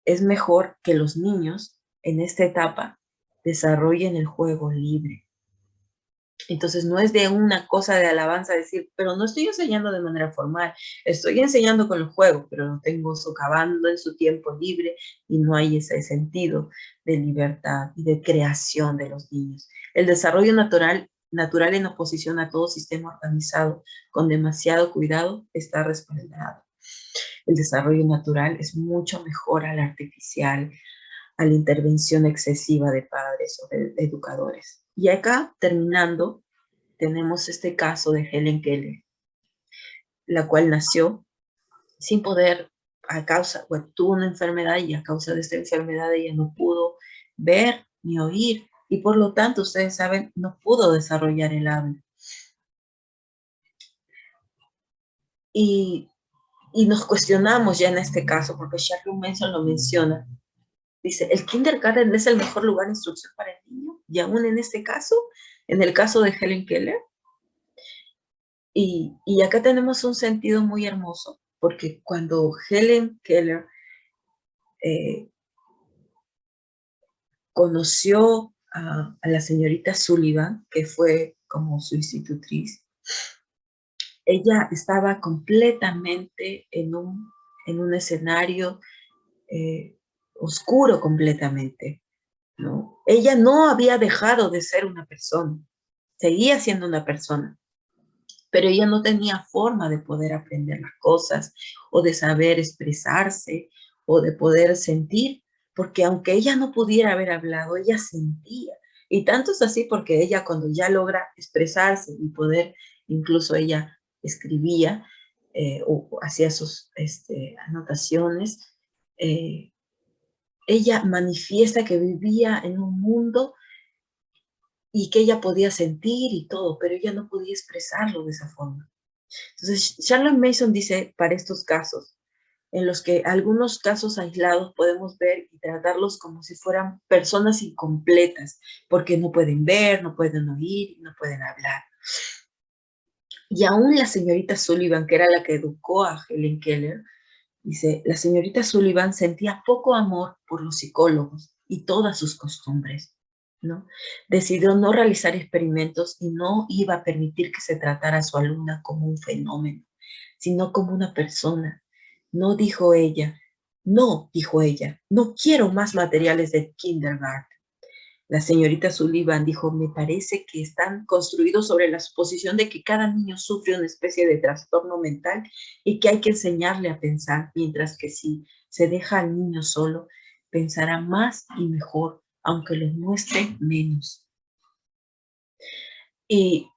es mejor que los niños en esta etapa desarrollen el juego libre. Entonces no es de una cosa de alabanza decir, pero no estoy enseñando de manera formal, estoy enseñando con el juego, pero lo tengo socavando en su tiempo libre y no hay ese sentido de libertad y de creación de los niños. El desarrollo natural en oposición a todo sistema organizado con demasiado cuidado está respaldado. El desarrollo natural es mucho mejor al artificial, a la intervención excesiva de padres o de educadores. Y acá, terminando, tenemos este caso de Helen Keller, la cual nació sin poder, tuvo una enfermedad y a causa de esta enfermedad ella no pudo ver ni oír y por lo tanto, ustedes saben, no pudo desarrollar el habla. Y nos cuestionamos ya en este caso, porque Sharon Mason lo menciona. Dice, ¿el kindergarten es el mejor lugar de instrucción para el niño? Y aún en este caso, en el caso de Helen Keller. Y acá tenemos un sentido muy hermoso, porque cuando Helen Keller conoció a la señorita Sullivan, que fue como su institutriz, ella estaba completamente en un escenario oscuro completamente, ¿no? Ella no había dejado de ser una persona, seguía siendo una persona, pero ella no tenía forma de poder aprender las cosas o de saber expresarse o de poder sentir, porque aunque ella no pudiera haber hablado, ella sentía. Y tanto es así porque ella cuando ya logra expresarse y poder, incluso ella escribía o hacía sus anotaciones, ella manifiesta que vivía en un mundo y que ella podía sentir y todo, pero ella no podía expresarlo de esa forma. Entonces, Charlotte Mason dice, para estos casos, en los que algunos casos aislados podemos ver y tratarlos como si fueran personas incompletas, porque no pueden ver, no pueden oír, no pueden hablar. Y aún la señorita Sullivan, que era la que educó a Helen Keller, dice, la señorita Sullivan sentía poco amor por los psicólogos y todas sus costumbres, ¿no? Decidió no realizar experimentos y no iba a permitir que se tratara a su alumna como un fenómeno, sino como una persona. No, dijo ella, no quiero más materiales de kindergarten. La señorita Sullivan dijo, me parece que están construidos sobre la suposición de que cada niño sufre una especie de trastorno mental y que hay que enseñarle a pensar, mientras que si se deja al niño solo, pensará más y mejor, aunque lo muestre menos. Y,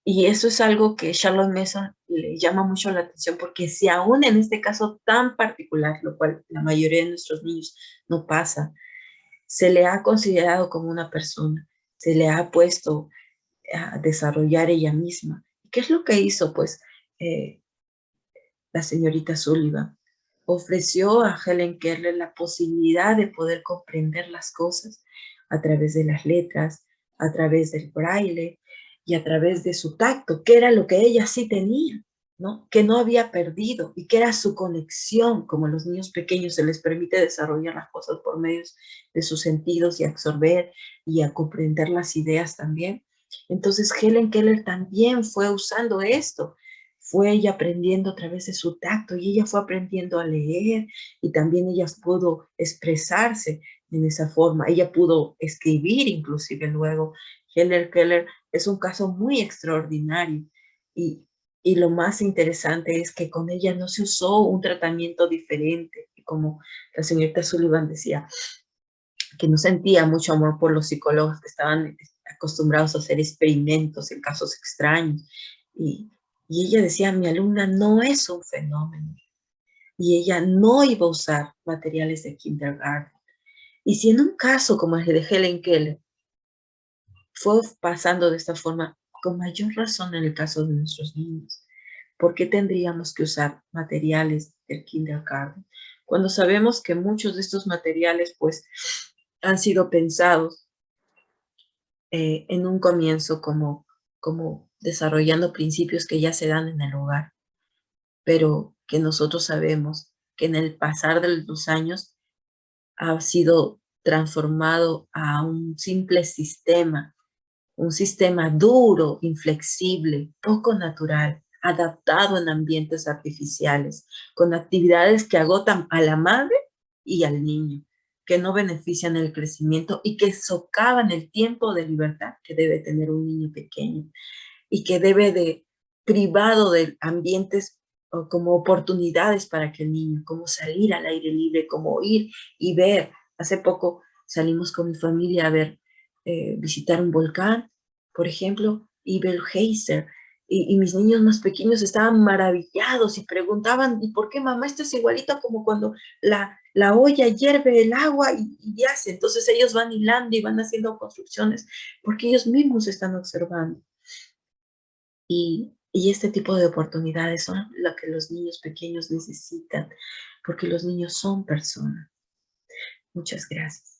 y eso es algo que Charlotte Mason le llama mucho la atención, porque si aún en este caso tan particular, lo cual la mayoría de nuestros niños no pasa, se le ha considerado como una persona, se le ha puesto a desarrollar ella misma. ¿Qué es lo que hizo? Pues eh, la señorita Sullivan ofreció a Helen Keller la posibilidad de poder comprender las cosas a través de las letras, a través del braille y a través de su tacto, que era lo que ella sí tenía, ¿no? Que no había perdido y que era su conexión, como a los niños pequeños se les permite desarrollar las cosas por medio de sus sentidos y absorber y a comprender las ideas también. Entonces Helen Keller también fue usando esto, fue ella aprendiendo a través de su tacto y ella fue aprendiendo a leer y también ella pudo expresarse en esa forma. Ella pudo escribir inclusive luego. Helen Keller es un caso muy extraordinario y, y lo más interesante es que con ella no se usó un tratamiento diferente. Y como la señorita Sullivan decía, que no sentía mucho amor por los psicólogos que estaban acostumbrados a hacer experimentos en casos extraños. Y, y ella decía, mi alumna no es un fenómeno. Y ella no iba a usar materiales de kindergarten. Y si en un caso como el de Helen Keller fue pasando de esta forma, con mayor razón en el caso de nuestros niños, ¿por qué tendríamos que usar materiales del kindergarten? Cuando sabemos que muchos de estos materiales pues han sido pensados en un comienzo como desarrollando principios que ya se dan en el hogar, pero que nosotros sabemos que en el pasar de los años ha sido transformado a un sistema duro, inflexible, poco natural, adaptado en ambientes artificiales, con actividades que agotan a la madre y al niño, que no benefician el crecimiento y que socavan el tiempo de libertad que debe tener un niño pequeño y que debe de privado de ambientes o como oportunidades para que el niño, como salir al aire libre, como ir y ver. Hace poco salimos con mi familia a ver, visitar un volcán, por ejemplo, y ver geyser. Y mis niños más pequeños estaban maravillados y preguntaban, ¿y por qué mamá esto es igualito como cuando la olla hierve el agua y hace? Entonces ellos van hilando y van haciendo construcciones porque ellos mismos están observando. Y este tipo de oportunidades son lo que los niños pequeños necesitan, porque los niños son personas. Muchas gracias.